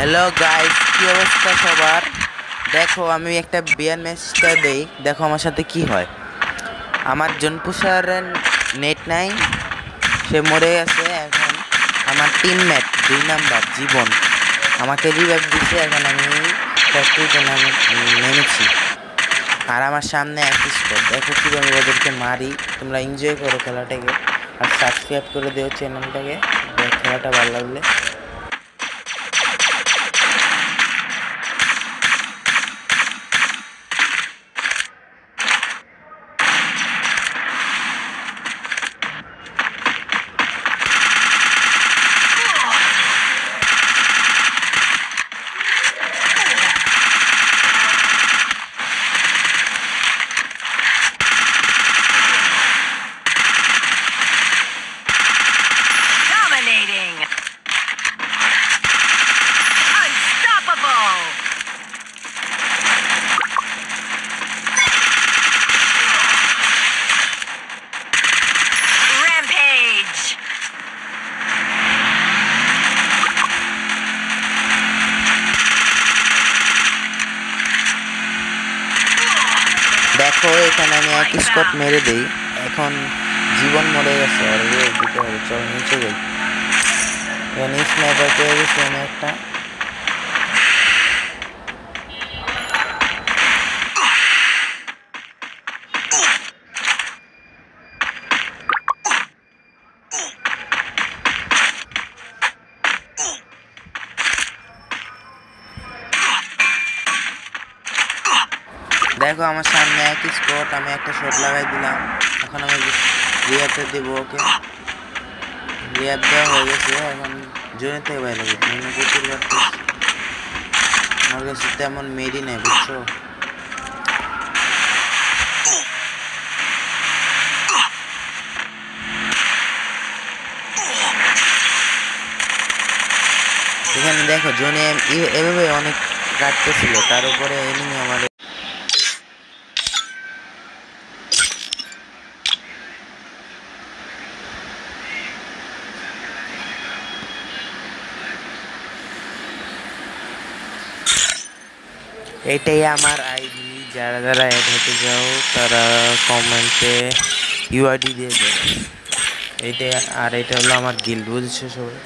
Hello guys, কি অবস্থা সবার? দেখো, আমি একটা বিয়ার ম্যাচটা দেই, দেখো আমার সাথে কি হয়। আমার জনপুষার নেট নাই, সে মরে গেছে। এখন আমার টিমমেট 2 নাম্বার জীবন আমাকে রিভাইভ দিচ্ছে। এখন আমি ফ্যাক্টরিতে নেমেছি, আর আমার সামনে এক স্কোর। দেখো কীভাবে ওদেরকে মারি। তোমরা এনজয় করো খেলাটাকে, আর সাবস্ক্রাইব করে দিও চ্যানেলটাকে খেলাটা ভালো লাগলে। Dominating! Unstoppable! Rampage! দেখো, এখানে আমি এক স্কট মেরে দিই। এখন জীবন মরে গেছে, আর দিতে হবে। চলো নিচে যাই। এখানে স্নাইপার পেয়ে গেছি আমি একটা। দেখো আমার সামনে এক স্পট, আমি একটা শট লাগাই দিলাম। এখন আমি রিয়াতে দেবো ওকে। রিয়াপ দেওয়া হয়ে গেছে। এখন জোনে থেকে বাইরে গেছে, মনে প্রচুর বাড়তে। আমার কাছে তেমন মেডি নেই, বুঝছো? এখানে দেখো জোনে এভাবে অনেক কাটতেছিল, তার উপরে এনিমি আমার। এটাই আমার আইডি, যারা যারা অ্যাড হতে চাও তারা কমেন্টে ইউআইডি দিয়ে দেবে। এইটাই। আর এটা হলো আমার গিল্ড, বুঝছো সবাই?